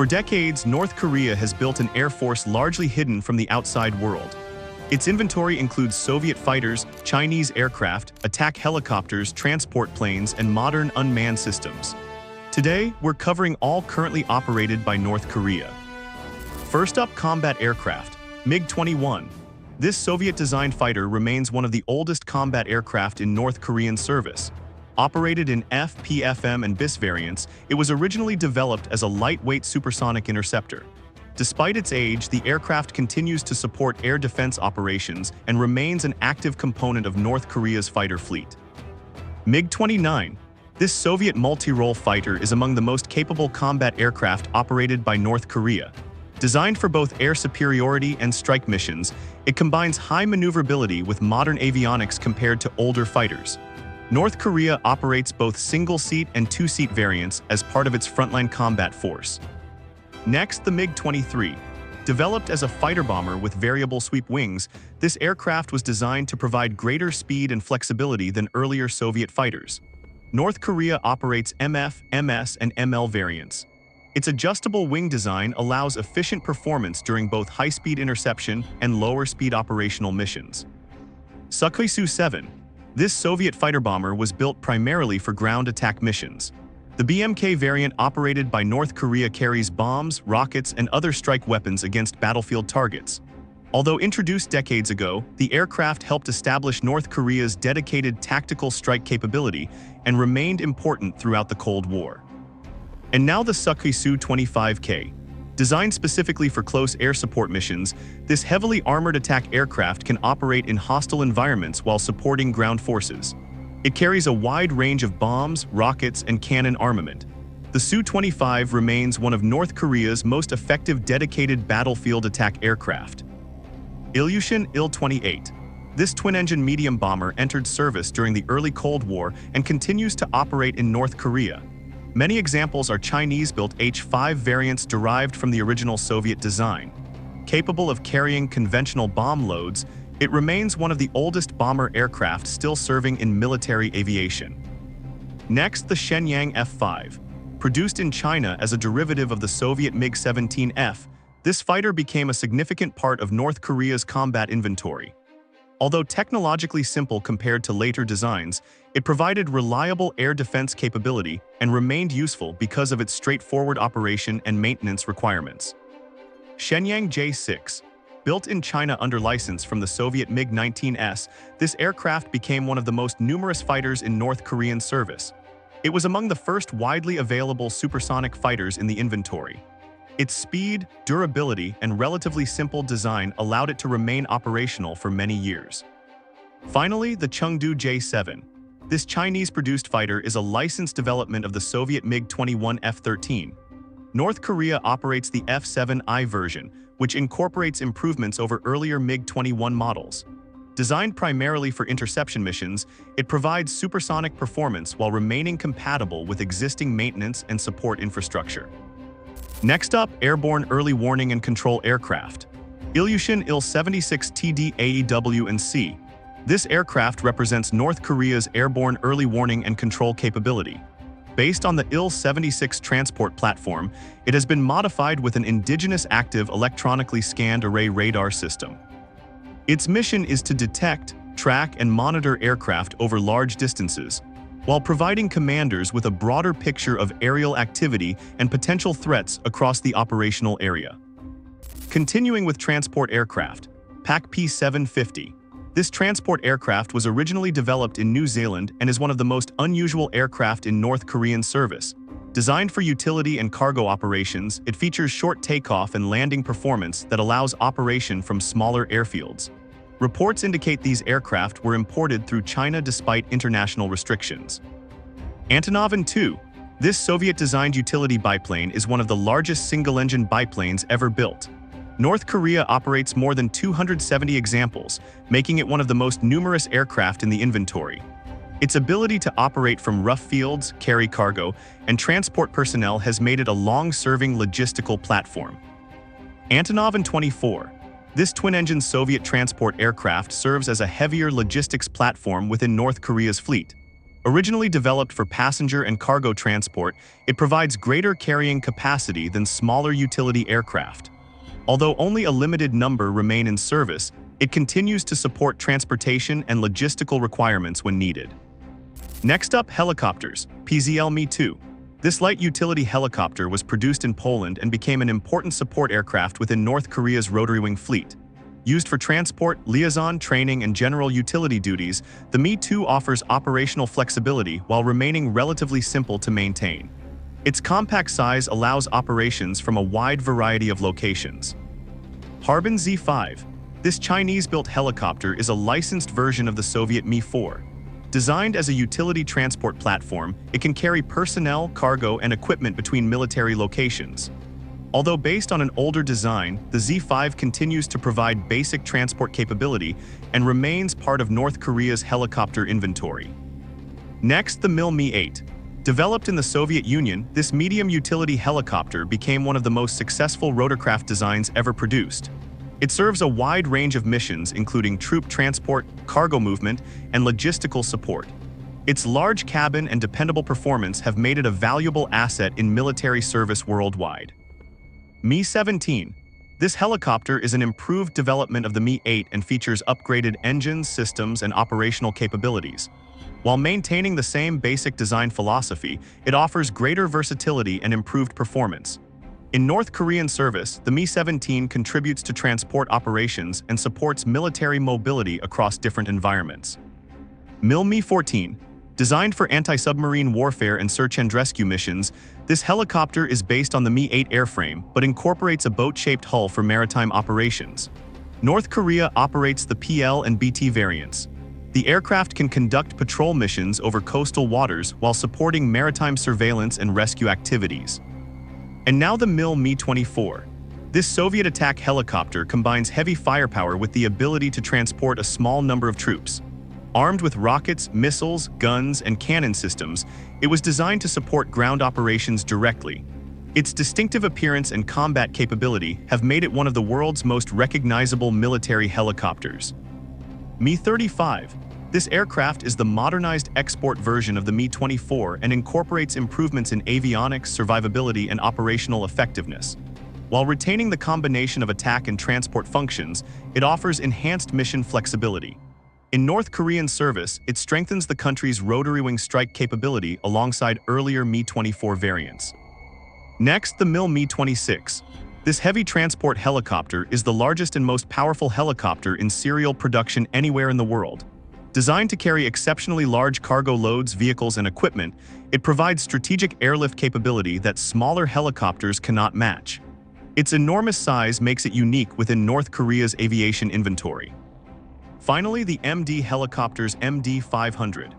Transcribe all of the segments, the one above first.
For decades, North Korea has built an air force largely hidden from the outside world. Its inventory includes Soviet fighters, Chinese aircraft, attack helicopters, transport planes, and modern unmanned systems. Today, we're covering all currently operated by North Korea. First up, combat aircraft, MiG-21. This Soviet-designed fighter remains one of the oldest combat aircraft in North Korean service. Operated in F, PFM, and BIS variants, it was originally developed as a lightweight supersonic interceptor. Despite its age, the aircraft continues to support air defense operations and remains an active component of North Korea's fighter fleet. MiG-29. This Soviet multi-role fighter is among the most capable combat aircraft operated by North Korea. Designed for both air superiority and strike missions, it combines high maneuverability with modern avionics compared to older fighters. North Korea operates both single-seat and two-seat variants as part of its frontline combat force. Next, the MiG-23. Developed as a fighter bomber with variable sweep wings, this aircraft was designed to provide greater speed and flexibility than earlier Soviet fighters. North Korea operates MF, MS, and ML variants. Its adjustable wing design allows efficient performance during both high-speed interception and lower-speed operational missions. Sukhoi Su-7. This Soviet fighter bomber was built primarily for ground attack missions. The BMK variant operated by North Korea carries bombs, rockets, and other strike weapons against battlefield targets. Although introduced decades ago, the aircraft helped establish North Korea's dedicated tactical strike capability and remained important throughout the Cold War. And now the Sukhoi Su-25K. Designed specifically for close air support missions, this heavily armored attack aircraft can operate in hostile environments while supporting ground forces. It carries a wide range of bombs, rockets, and cannon armament. The Su-25 remains one of North Korea's most effective dedicated battlefield attack aircraft. Il-28 and Il-28. This twin-engine medium bomber entered service during the early Cold War and continues to operate in North Korea. Many examples are Chinese-built H-5 variants derived from the original Soviet design. Capable of carrying conventional bomb loads, it remains one of the oldest bomber aircraft still serving in military aviation. Next, the Shenyang F-5. Produced in China as a derivative of the Soviet MiG-17F, this fighter became a significant part of North Korea's combat inventory. Although technologically simple compared to later designs, it provided reliable air defense capability and remained useful because of its straightforward operation and maintenance requirements. Shenyang J-6. Built in China under license from the Soviet MiG-19S, this aircraft became one of the most numerous fighters in North Korean service. It was among the first widely available supersonic fighters in the inventory. Its speed, durability, and relatively simple design allowed it to remain operational for many years. Finally, the Chengdu J-7. This Chinese-produced fighter is a licensed development of the Soviet MiG-21 F-13. North Korea operates the F-7I version, which incorporates improvements over earlier MiG-21 models. Designed primarily for interception missions, it provides supersonic performance while remaining compatible with existing maintenance and support infrastructure. Next up, airborne early warning and control aircraft. Il-28 and Il-76 TD-AEW and C. This aircraft represents North Korea's airborne early warning and control capability. Based on the Il-76 transport platform, it has been modified with an indigenous active electronically scanned array radar system. Its mission is to detect, track, and monitor aircraft over large distances, while providing commanders with a broader picture of aerial activity and potential threats across the operational area. Continuing with transport aircraft, PAC P-750. This transport aircraft was originally developed in New Zealand and is one of the most unusual aircraft in North Korean service. Designed for utility and cargo operations, it features short takeoff and landing performance that allows operation from smaller airfields. Reports indicate these aircraft were imported through China despite international restrictions. Antonov An-2. This Soviet-designed utility biplane is one of the largest single-engine biplanes ever built. North Korea operates more than 270 examples, making it one of the most numerous aircraft in the inventory. Its ability to operate from rough fields, carry cargo, and transport personnel has made it a long-serving logistical platform. Antonov An-24. This twin-engine Soviet transport aircraft serves as a heavier logistics platform within North Korea's fleet. Originally developed for passenger and cargo transport, it provides greater carrying capacity than smaller utility aircraft. Although only a limited number remain in service, it continues to support transportation and logistical requirements when needed. Next up, helicopters, PZL Mi-2. This light utility helicopter was produced in Poland and became an important support aircraft within North Korea's rotary wing fleet. Used for transport, liaison, training, and general utility duties, the Mi-2 offers operational flexibility while remaining relatively simple to maintain. Its compact size allows operations from a wide variety of locations. Harbin Z-5. This Chinese-built helicopter is a licensed version of the Soviet Mi-4. Designed as a utility transport platform, it can carry personnel, cargo, and equipment between military locations. Although based on an older design, the Z-5 continues to provide basic transport capability and remains part of North Korea's helicopter inventory. Next, the Mi-8. Developed in the Soviet Union, this medium utility helicopter became one of the most successful rotorcraft designs ever produced. It serves a wide range of missions including troop transport, cargo movement, and logistical support. Its large cabin and dependable performance have made it a valuable asset in military service worldwide. Mi-17. This helicopter is an improved development of the Mi-8 and features upgraded engines, systems, and operational capabilities. While maintaining the same basic design philosophy, it offers greater versatility and improved performance. In North Korean service, the Mi-17 contributes to transport operations and supports military mobility across different environments. Mi-14. Designed for anti-submarine warfare and search and rescue missions, this helicopter is based on the Mi-8 airframe but incorporates a boat-shaped hull for maritime operations. North Korea operates the PL and BT variants. The aircraft can conduct patrol missions over coastal waters while supporting maritime surveillance and rescue activities. And now the Mi-24. This Soviet attack helicopter combines heavy firepower with the ability to transport a small number of troops. Armed with rockets, missiles, guns, and cannon systems, it was designed to support ground operations directly. Its distinctive appearance and combat capability have made it one of the world's most recognizable military helicopters. Mi-35. This aircraft is the modernized export version of the Mi-24 and incorporates improvements in avionics, survivability, and operational effectiveness. While retaining the combination of attack and transport functions, it offers enhanced mission flexibility. In North Korean service, it strengthens the country's rotary wing strike capability alongside earlier Mi-24 variants. Next, the Mi-26. This heavy transport helicopter is the largest and most powerful helicopter in serial production anywhere in the world. Designed to carry exceptionally large cargo loads, vehicles, and equipment, it provides strategic airlift capability that smaller helicopters cannot match. Its enormous size makes it unique within North Korea's aviation inventory. Finally, the MD helicopter's MD-500.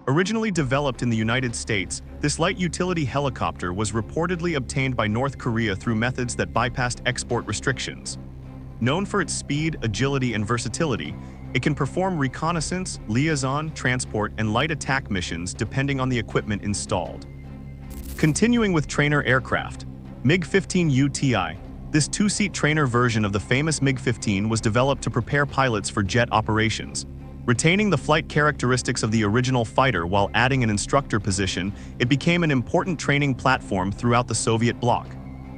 Originally developed in the United States, this light utility helicopter was reportedly obtained by North Korea through methods that bypassed export restrictions. Known for its speed, agility, and versatility, it can perform reconnaissance, liaison, transport, and light attack missions depending on the equipment installed. Continuing with trainer aircraft, MiG-15 UTI. This two-seat trainer version of the famous MiG-15 was developed to prepare pilots for jet operations. Retaining the flight characteristics of the original fighter while adding an instructor position, it became an important training platform throughout the Soviet bloc.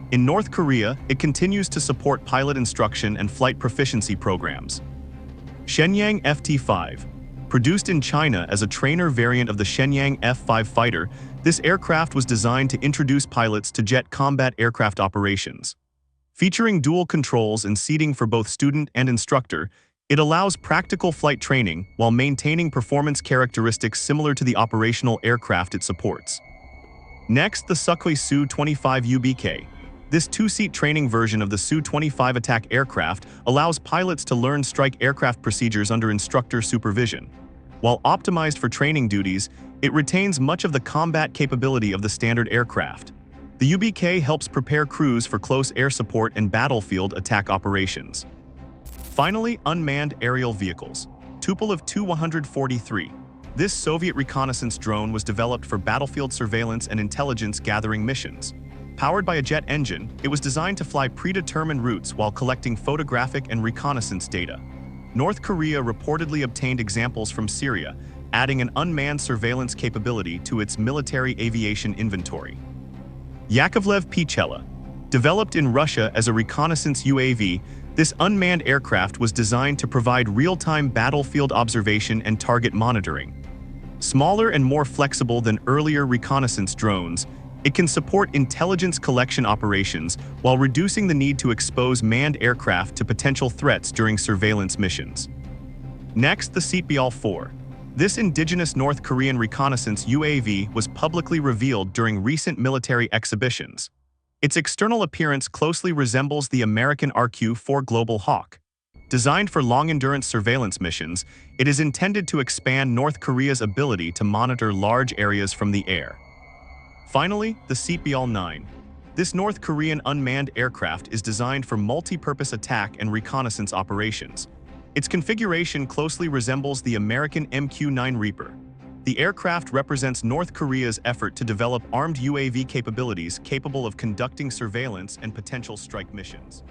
In North Korea, it continues to support pilot instruction and flight proficiency programs. Shenyang FT-5. Produced in China as a trainer variant of the Shenyang F-5 fighter, this aircraft was designed to introduce pilots to jet combat aircraft operations. Featuring dual controls and seating for both student and instructor, it allows practical flight training while maintaining performance characteristics similar to the operational aircraft it supports. Next, the Sukhoi Su-25 UBK. This two-seat training version of the Su-25 attack aircraft allows pilots to learn strike aircraft procedures under instructor supervision. While optimized for training duties, it retains much of the combat capability of the standard aircraft. The UBK helps prepare crews for close air support and battlefield attack operations. Finally, unmanned aerial vehicles. Tupolev Tu-143. This Soviet reconnaissance drone was developed for battlefield surveillance and intelligence gathering missions. Powered by a jet engine, it was designed to fly predetermined routes while collecting photographic and reconnaissance data. North Korea reportedly obtained examples from Syria, adding an unmanned surveillance capability to its military aviation inventory. Yakovlev Pichela. Developed in Russia as a reconnaissance UAV, this unmanned aircraft was designed to provide real-time battlefield observation and target monitoring. Smaller and more flexible than earlier reconnaissance drones, it can support intelligence collection operations while reducing the need to expose manned aircraft to potential threats during surveillance missions. Next, the Saetbyol-4. This indigenous North Korean reconnaissance UAV was publicly revealed during recent military exhibitions. Its external appearance closely resembles the American RQ-4 Global Hawk. Designed for long-endurance surveillance missions, it is intended to expand North Korea's ability to monitor large areas from the air. Finally, the Saetbyol-9. This North Korean unmanned aircraft is designed for multi-purpose attack and reconnaissance operations. Its configuration closely resembles the American MQ-9 Reaper. The aircraft represents North Korea's effort to develop armed UAV capabilities capable of conducting surveillance and potential strike missions.